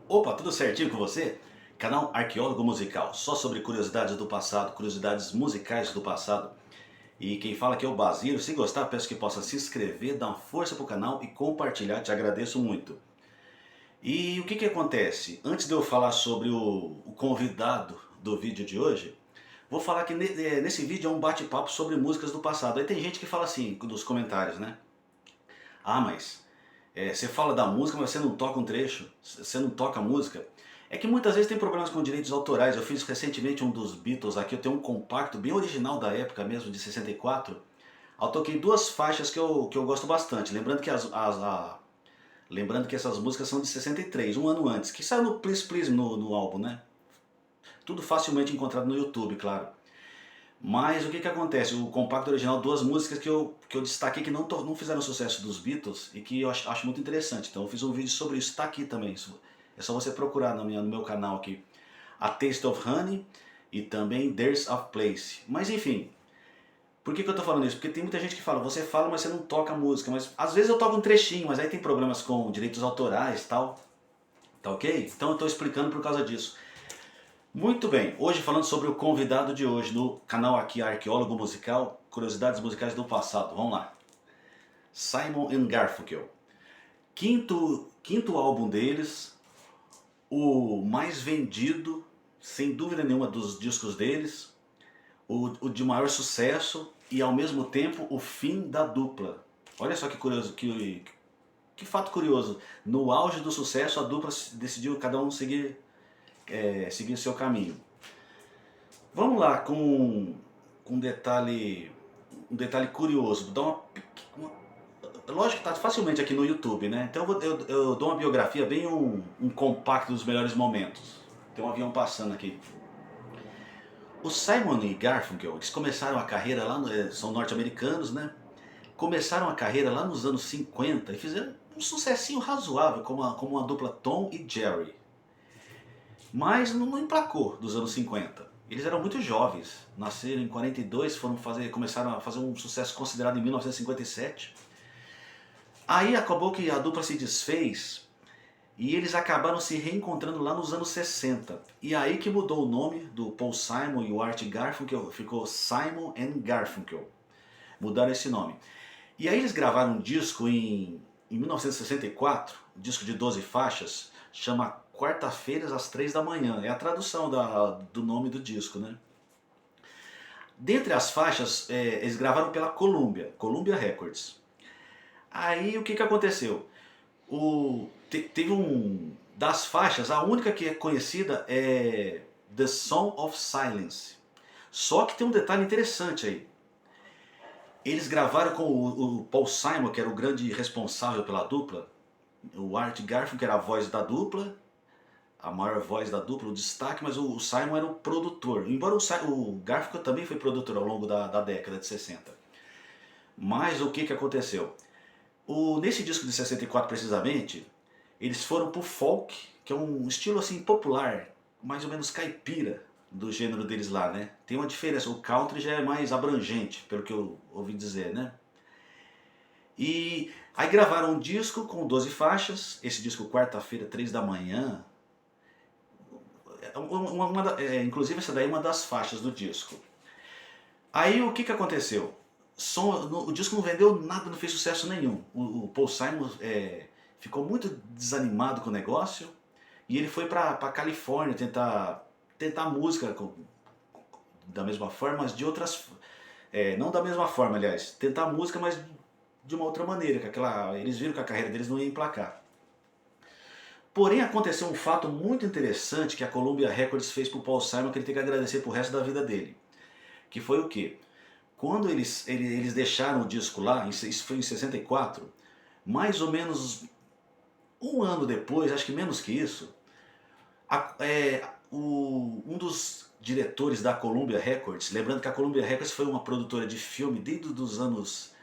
Opa, tudo certinho com você? Canal Arqueólogo Musical, só sobre curiosidades do passado, curiosidades musicais do passado. E quem fala aqui é o Basílio. Se gostar, peço que possa se inscrever, dar uma força pro canal e compartilhar, te agradeço muito. E o que que acontece? Antes de eu falar sobre o convidado do vídeo de hoje, vou falar que nesse vídeo é um bate-papo sobre músicas do passado. Aí tem gente que fala assim, nos comentários, né? Ah, mas você fala da música, mas você não toca um trecho, você não toca a música. É que muitas vezes tem problemas com direitos autorais. Eu fiz recentemente um dos Beatles aqui, eu tenho um compacto bem original da época mesmo, de 64. Eu toquei duas faixas que eu gosto bastante. Lembrando que essas músicas são de 63, um ano antes, que saiu no Please Please no álbum, né? Tudo facilmente encontrado no YouTube, claro. Mas o que que acontece? O compacto original, duas músicas que eu destaquei que não fizeram sucesso dos Beatles e que eu acho muito interessante. Então eu fiz um vídeo sobre isso, está aqui também. É só você procurar no meu canal aqui. A Taste of Honey e também There's a Place. Mas enfim, por que que eu tô falando isso? Porque tem muita gente que fala, você fala, mas você não toca música. Mas às vezes eu toco um trechinho, mas aí tem problemas com direitos autorais e tal. Tá ok? Então eu tô explicando por causa disso. Muito bem, hoje falando sobre o convidado de hoje no canal aqui Arqueólogo Musical, curiosidades musicais do passado. Vamos lá. Simon and Garfunkel. Quinto álbum deles, o mais vendido, sem dúvida nenhuma, dos discos deles, o de maior sucesso e ao mesmo tempo o fim da dupla. Olha só que curioso, que fato curioso. No auge do sucesso, a dupla decidiu cada um seguir seu caminho. Vamos lá com um detalhe curioso. Lógico que está facilmente aqui no YouTube, né? Então eu dou uma biografia, bem um compacto dos melhores momentos. Tem um avião passando aqui. O Simon e Garfunkel, eles começaram a carreira lá, são norte-americanos, né? Começaram a carreira lá nos anos 50 e fizeram um sucessinho razoável, como uma dupla Tom e Jerry. Mas não emplacou dos anos 50. Eles eram muito jovens, nasceram em 42, começaram a fazer um sucesso considerado em 1957. Aí acabou que a dupla se desfez e eles acabaram se reencontrando lá nos anos 60. E aí que mudou o nome do Paul Simon e o Art Garfunkel, ficou Simon and Garfunkel. Mudaram esse nome. E aí eles gravaram um disco em 1964, um disco de 12 faixas, chama Quarta-feiras às 3 da manhã. É a tradução do nome do disco, né? Dentre as faixas, eles gravaram pela Columbia Records. Aí o que que aconteceu? Teve das faixas, a única que é conhecida é The Song of Silence. Só que tem um detalhe interessante aí. Eles gravaram com o Paul Simon, que era o grande responsável pela dupla, o Art Garfunkel, que era a voz da dupla, a maior voz da dupla, o destaque, mas o Simon era o produtor. Embora o Garfunkel também foi produtor ao longo da década de 60. Mas o que que aconteceu? Nesse disco de 64 precisamente, eles foram pro folk, que é um estilo assim popular, mais ou menos caipira do gênero deles lá, né? Tem uma diferença, o country já é mais abrangente, pelo que eu ouvi dizer, né? E aí gravaram um disco com 12 faixas, esse disco quarta-feira, 3 da manhã. Inclusive essa daí é uma das faixas do disco. Aí o que que aconteceu? O disco não vendeu nada, não fez sucesso nenhum. O Paul Simon ficou muito desanimado com o negócio e ele foi pra Califórnia tentar música da mesma forma, mas de outras... não da mesma forma, aliás. Tentar música, mas de uma outra maneira. Eles viram que a carreira deles não ia emplacar. Porém, aconteceu um fato muito interessante que a Columbia Records fez pro Paul Simon, que ele tem que agradecer pro resto da vida dele. Que foi o quê? Quando eles deixaram o disco lá, isso foi em 64, mais ou menos um ano depois, acho que menos que isso, um dos diretores da Columbia Records, lembrando que a Columbia Records foi uma produtora de filme desde os anos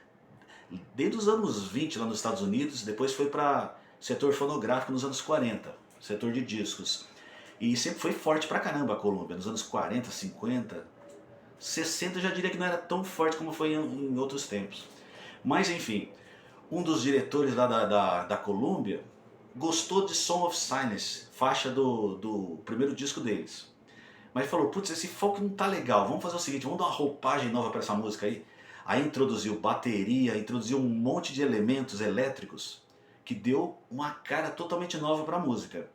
20 lá nos Estados Unidos, depois foi para setor fonográfico nos anos 40, setor de discos. E sempre foi forte pra caramba a Columbia, nos anos 40, 50, 60 eu já diria que não era tão forte como foi em outros tempos. Mas enfim, um dos diretores lá da Columbia gostou de Song of Silence, faixa do primeiro disco deles. Mas falou, putz, esse folk não tá legal, vamos fazer o seguinte, vamos dar uma roupagem nova para essa música aí. Aí introduziu bateria, introduziu um monte de elementos elétricos que deu uma cara totalmente nova para a música.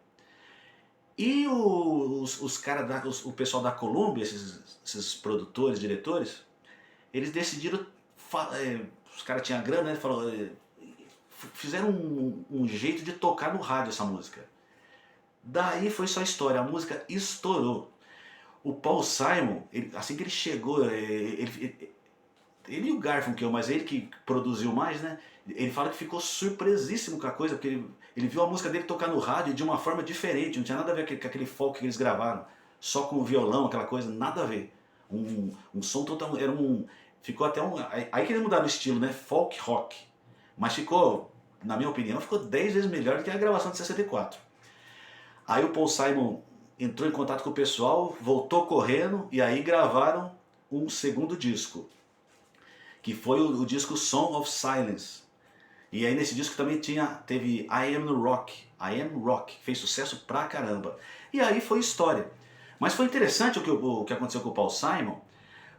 E os caras, o pessoal da Columbia, esses produtores, diretores, eles decidiram, os caras tinham grana, né, falou, fizeram um jeito de tocar no rádio essa música. Daí foi só história, a música estourou. O Paul Simon, assim que ele chegou, ele e o Garfunkel, mas ele que produziu mais, né? Ele fala que ficou surpresíssimo com a coisa, porque ele viu a música dele tocar no rádio de uma forma diferente, não tinha nada a ver com aquele folk que eles gravaram, só com o violão, aquela coisa, nada a ver. Um som total, ficou até aí que eles mudaram o estilo, né? Folk rock. Mas ficou, na minha opinião, ficou 10 vezes melhor do que a gravação de 64. Aí o Paul Simon entrou em contato com o pessoal, voltou correndo e aí gravaram um segundo disco, que foi o disco Song of Silence. E aí nesse disco também teve I Am Rock, que fez sucesso pra caramba. E aí foi história. Mas foi interessante o que aconteceu com o Paul Simon,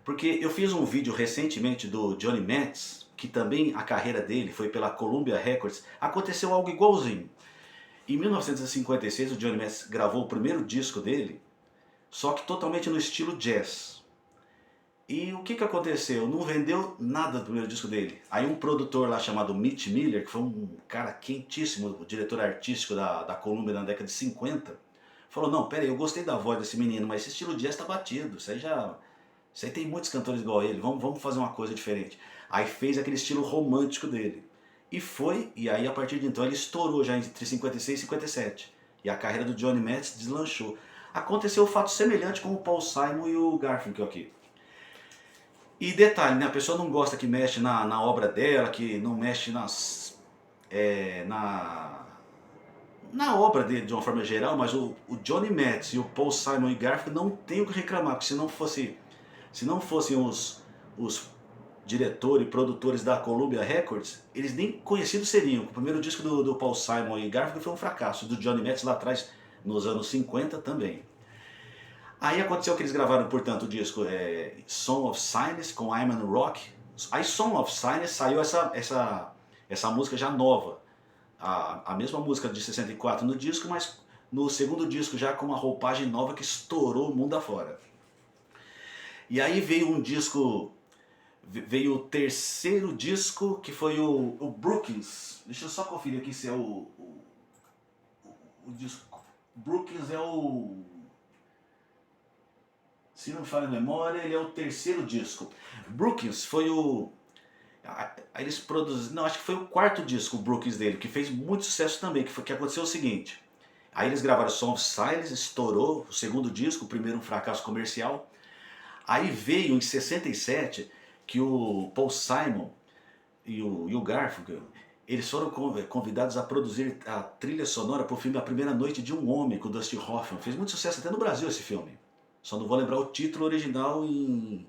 porque eu fiz um vídeo recentemente do Johnny Metz, que também a carreira dele foi pela Columbia Records, aconteceu algo igualzinho. Em 1956 o Johnny Metz gravou o primeiro disco dele, só que totalmente no estilo jazz. E o que aconteceu? Não vendeu nada do primeiro disco dele. Aí um produtor lá chamado Mitch Miller, que foi um cara quentíssimo, o diretor artístico da Columbia na década de 50, falou, não, pera aí, eu gostei da voz desse menino, mas esse estilo jazz tá batido, isso aí tem muitos cantores igual a ele, vamos fazer uma coisa diferente. Aí fez aquele estilo romântico dele. E aí a partir de então ele estourou já entre 56 e 57. E a carreira do Johnny Metz deslanchou. Aconteceu um fato semelhante com o Paul Simon e o Garfunkel aqui. E detalhe, né, a pessoa não gosta que mexe na obra dela, que não mexe na obra dele de uma forma geral, mas o Johnny Metz e o Paul Simon e Garfunkel não tem o que reclamar, porque se não fossem os diretores e produtores da Columbia Records, eles nem conhecidos seriam. O primeiro disco do Paul Simon e Garfunkel foi um fracasso, do Johnny Metz lá atrás, nos anos 50 também. Aí aconteceu que eles gravaram, portanto, o disco Song of Silence com I'm on Rock. Aí Song of Silence saiu essa música já nova. A mesma música de 64 no disco, mas no segundo disco já com uma roupagem nova que estourou o mundo afora. E aí veio o terceiro disco, que foi o Brookings. Deixa eu só conferir aqui se é o disco. Brookings é o... Se não me falha a memória, ele é o terceiro disco. Brookings foi o... Aí eles produziram... Não, acho que foi o quarto disco, o Brookings dele, que fez muito sucesso também, que aconteceu o seguinte. Aí eles gravaram Song of Silence, estourou o segundo disco, o primeiro um fracasso comercial. Aí veio em 67 que o Paul Simon e o Garfunkel, eles foram convidados a produzir a trilha sonora para o filme A Primeira Noite de um Homem, com Dustin Hoffman. Fez muito sucesso até no Brasil esse filme. Só não vou lembrar o título original em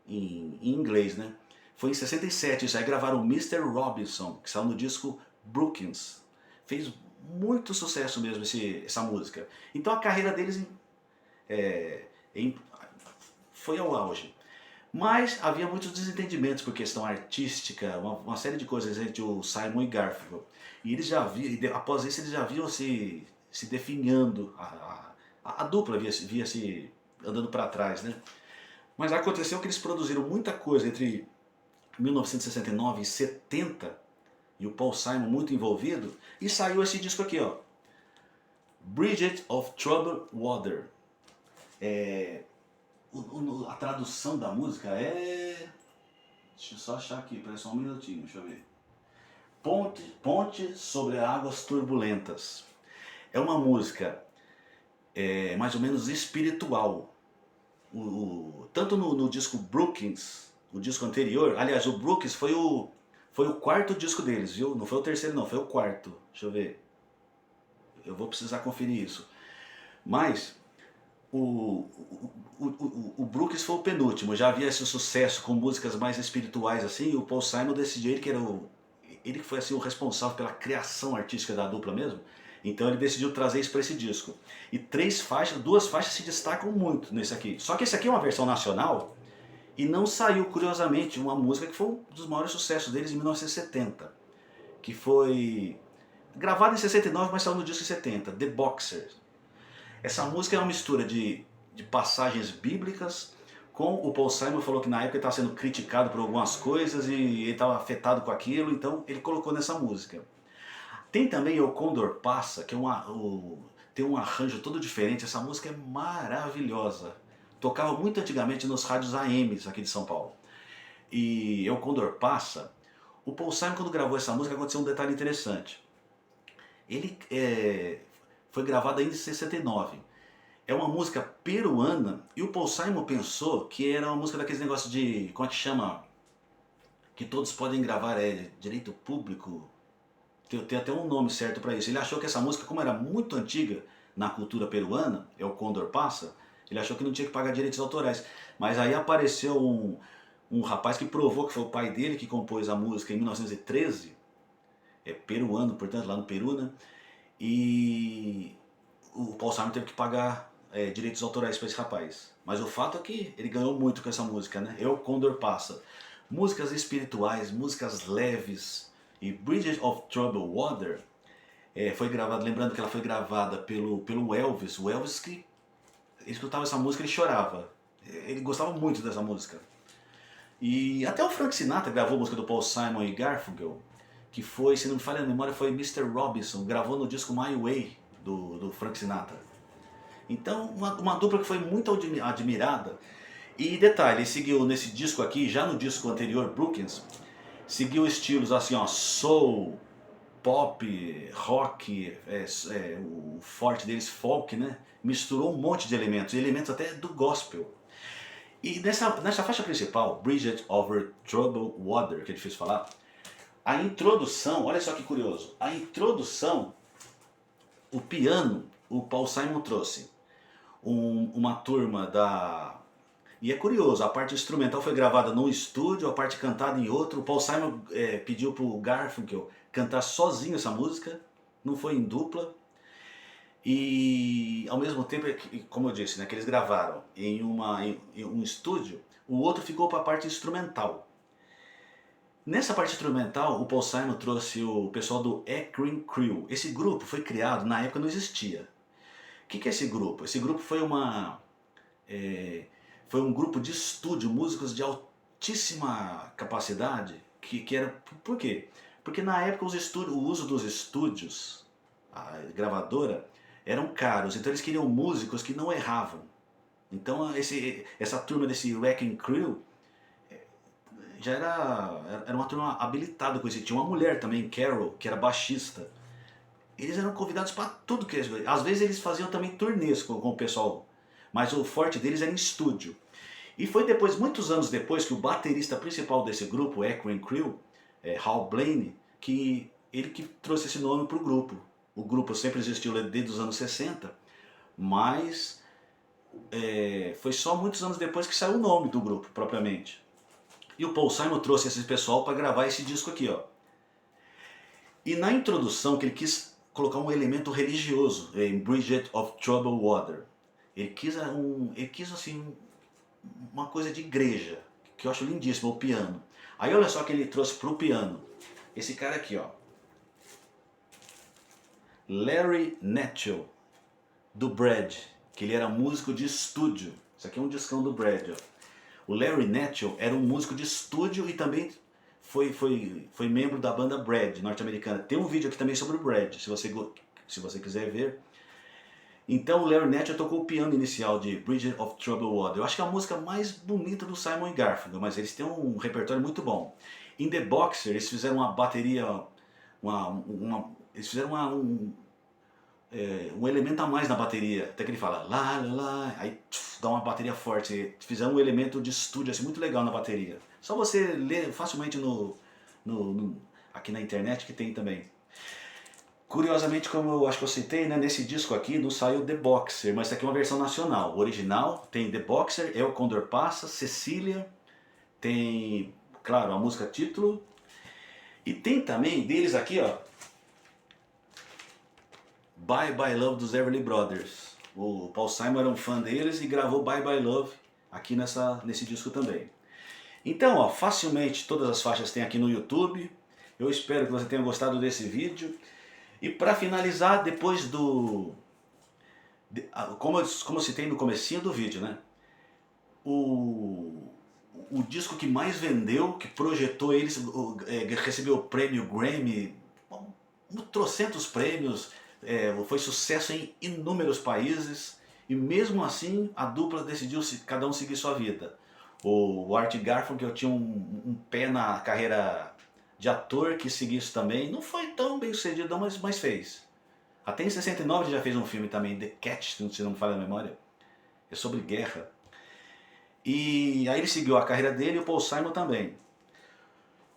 inglês, né? Foi em 67 isso, aí gravaram o Mr. Robinson, que saiu no disco Brookings. Fez muito sucesso mesmo essa música. Então a carreira deles foi ao auge. Mas havia muitos desentendimentos por questão artística, uma série de coisas entre o Simon e Garfunkel. E eles já haviam, após isso eles já haviam se definhando, a dupla via se andando para trás, né? Mas aconteceu que eles produziram muita coisa entre 1969 e 70, e o Paul Simon muito envolvido, e saiu esse disco aqui, ó, Bridget of Troubled Water. A tradução da música é... Deixa eu só achar aqui, parece só um minutinho, deixa eu ver. Ponte sobre águas turbulentas. É uma música mais ou menos espiritual. Tanto no disco Brookings, o disco anterior, aliás, o Brookings foi o quarto disco deles, viu? Não foi o terceiro não, foi o quarto. Deixa eu ver. Eu vou precisar conferir isso. Mas o Brookings foi o penúltimo, já havia esse sucesso com músicas mais espirituais assim, e o Paul Simon decidiu, ele que foi assim, o responsável pela criação artística da dupla mesmo. Então ele decidiu trazer isso para esse disco. E duas faixas se destacam muito nesse aqui. Só que esse aqui é uma versão nacional e não saiu, curiosamente, uma música que foi um dos maiores sucessos deles em 1970. Que foi gravada em 69, mas saiu no disco em 70, The Boxer. Essa música é uma mistura de passagens bíblicas com o Paul Simon. Falou que na época ele estava sendo criticado por algumas coisas e ele estava afetado com aquilo, então ele colocou nessa música. Tem também O Condor Passa, que é tem um arranjo todo diferente. Essa música é maravilhosa. Tocava muito antigamente nos rádios AMs aqui de São Paulo. E O Condor Passa, o Paul Simon, quando gravou essa música, aconteceu um detalhe interessante. Ele foi gravado ainda em 69. É uma música peruana e o Paul Simon pensou que era uma música daqueles negócios de, como é que chama? Que todos podem gravar, direito público. Tem até um nome certo para isso. Ele achou que essa música, como era muito antiga na cultura peruana, é o Condor Passa, ele achou que não tinha que pagar direitos autorais. Mas aí apareceu um rapaz que provou que foi o pai dele que compôs a música em 1913, é peruano, portanto, lá no Peru, né? E o Paul Simon teve que pagar direitos autorais para esse rapaz. Mas o fato é que ele ganhou muito com essa música, né? É o Condor Passa. Músicas espirituais, músicas leves. E Bridge of Troubled Water foi gravada, lembrando que ela foi gravada pelo Elvis. O Elvis, que escutava essa música, ele chorava. Ele gostava muito dessa música. E até o Frank Sinatra gravou a música do Paul Simon e Garfunkel, que foi, se não me falha a memória, foi Mr. Robinson, gravou no disco My Way do Frank Sinatra. Então, uma dupla que foi muito admirada. E detalhe, ele seguiu nesse disco aqui, já no disco anterior, Brookings, seguiu estilos assim, ó, soul, pop, rock, o forte deles, folk, né? Misturou um monte de elementos até do gospel. E nessa faixa principal, Bridge Over Troubled Water, que é difícil falar, a introdução, olha só que curioso, a introdução, o piano, o Paul Simon trouxe uma turma da... E é curioso, a parte instrumental foi gravada num estúdio, a parte cantada em outro. O Paul Simon pediu pro Garfunkel cantar sozinho essa música, não foi em dupla. E ao mesmo tempo, como eu disse, né, que eles gravaram em um estúdio, o outro ficou para a parte instrumental. Nessa parte instrumental, o Paul Simon trouxe o pessoal do Wrecking Crew. Esse grupo foi criado, na época não existia. O que é esse grupo? Esse grupo foi foi um grupo de estúdio, músicos de altíssima capacidade, que era... Por quê? Porque na época o uso dos estúdios, a gravadora, eram caros, então eles queriam músicos que não erravam. Então essa turma desse Wrecking Crew já era uma turma habilitada com isso. Tinha uma mulher também, Carol, que era baixista. Eles eram convidados para tudo que eles... Às vezes eles faziam também turnês com o pessoal, mas o forte deles era em estúdio. E foi depois, muitos anos depois, que o baterista principal desse grupo, o Wrecking Crew, Hal Blaine, ele que trouxe esse nome para o grupo. O grupo sempre existiu desde os anos 60, mas foi só muitos anos depois que saiu o nome do grupo, propriamente. E o Paul Simon trouxe esse pessoal para gravar esse disco aqui, ó. E na introdução, que ele quis colocar um elemento religioso em Bridge of Troubled Water. Ele quis assim, uma coisa de igreja, que eu acho lindíssimo, o piano. Aí olha só que ele trouxe pro piano. Esse cara aqui, ó. Larry Netchell, do Brad, que ele era músico de estúdio. Isso aqui é um discão do Brad, ó. O Larry Netchell era um músico de estúdio e também foi membro da banda Brad, norte-americana. Tem um vídeo aqui também sobre o Brad, se você quiser ver. Então o Larry Netchell tocou o piano inicial de Bridge of Troubled Water. Eu acho que é a música mais bonita do Simon e Garfunkel, mas eles têm um repertório muito bom. Em The Boxer eles fizeram uma bateria, eles fizeram um elemento a mais na bateria, até que ele fala lá, lá, lá, aí dá uma bateria forte. Fizeram um elemento de estúdio assim, muito legal na bateria. Só você ler facilmente aqui na internet que tem também. Curiosamente, como eu acho que eu citei, né, nesse disco aqui não saiu The Boxer, mas isso aqui é uma versão nacional. O original tem The Boxer, O Condor Passa, Cecília, tem, claro, a música título. E tem também deles aqui, ó, Bye Bye Love dos Everly Brothers. O Paul Simon era um fã deles e gravou Bye Bye Love aqui nesse disco também. Então, ó, facilmente todas as faixas tem aqui no YouTube. Eu espero que você tenha gostado desse vídeo. E para finalizar, depois do... Como eu citei no comecinho do vídeo, né? O disco que mais vendeu, que projetou eles, recebeu o prêmio Grammy, trocentos prêmios, foi sucesso em inúmeros países, e mesmo assim a dupla decidiu cada um seguir sua vida. O Art Garfunkel tinha um pé na carreira de ator que seguiu isso também, não foi tão bem sucedido mas fez. Até em 69 ele já fez um filme também, The Catch, se não me falha a memória, é sobre guerra. E aí ele seguiu a carreira dele e o Paul Simon também.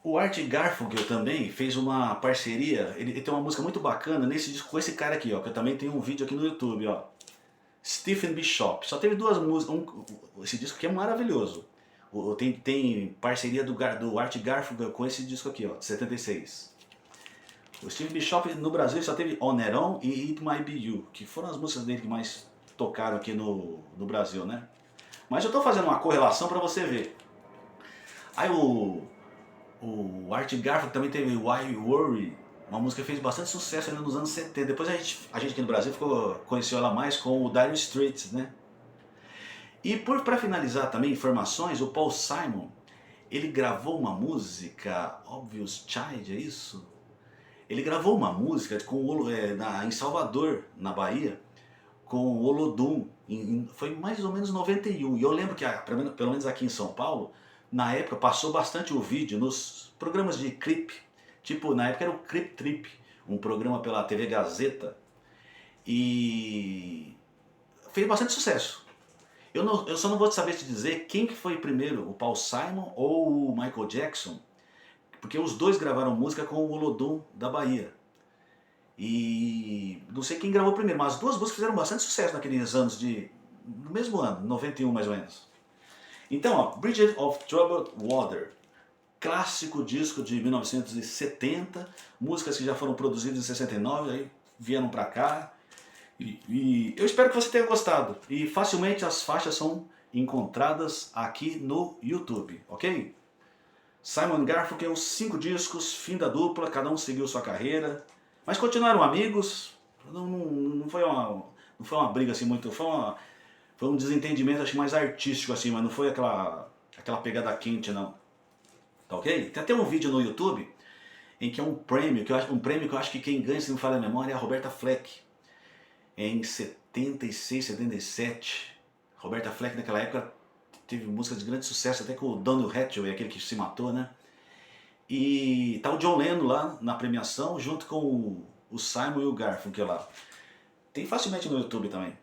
O Art Garfunkel também fez uma parceria, ele tem uma música muito bacana nesse disco com esse cara aqui, ó, que eu também tenho um vídeo aqui no YouTube, ó. Stephen Bishop. Só teve duas músicas, esse disco aqui é maravilhoso. Tem parceria do Art Garfunkel com esse disco aqui, ó, de 76. O Stephen Bishop no Brasil só teve On and On e It Might Be You, que foram as músicas dele que mais tocaram aqui no Brasil, né? Mas eu estou fazendo uma correlação para você ver. Aí o Art Garfunkel também teve Why Worry, uma música que fez bastante sucesso ainda nos anos 70. Depois a gente aqui no Brasil conheceu ela mais com o Dire Straits, né? E para finalizar também informações, o Paul Simon, ele gravou uma música, Obvious Child, é isso? Ele gravou uma música em Salvador, na Bahia, com o Olodum, foi mais ou menos 91. E eu lembro que, pelo menos aqui em São Paulo, na época passou bastante o vídeo nos programas de clipe. Tipo, na época era o Clip Trip, um programa pela TV Gazeta. E fez bastante sucesso. Eu só não vou saber te dizer quem que foi primeiro, o Paul Simon ou o Michael Jackson, porque os dois gravaram música com o Olodum da Bahia. E não sei quem gravou primeiro, mas as duas músicas fizeram bastante sucesso naqueles anos no mesmo ano, 91 mais ou menos. Então, ó, Bridge of Troubled Water, clássico disco de 1970, músicas que já foram produzidas em 69, aí vieram pra cá. E eu espero que você tenha gostado. E facilmente as faixas são encontradas aqui no YouTube, ok? Simon Garfunkel, 5 discos, fim da dupla, cada um seguiu sua carreira. Mas continuaram amigos, não foi uma briga assim muito, foi um desentendimento acho mais artístico assim, mas não foi aquela pegada quente não, tá ok? Tem até um vídeo no YouTube em que é um prêmio que eu acho que quem ganha, se não me falha a memória, é a Roberta Fleck, em 76, 77. Roberta Fleck naquela época teve músicas de grande sucesso, até com o Donald Hathaway, aquele que se matou, né? E tá o John Lennon lá na premiação, junto com o Simon e o Garfunkel lá. Tem facilmente no YouTube também.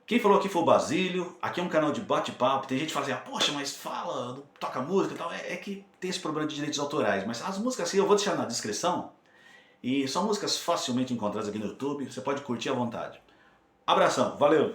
Quem falou aqui foi o Basílio, aqui é um canal de bate-papo, tem gente que fala assim, ah, poxa, mas fala, não toca música e tal, é que tem esse problema de direitos autorais, mas as músicas assim eu vou deixar na descrição, e são músicas facilmente encontradas aqui no YouTube, você pode curtir à vontade. Abração, valeu!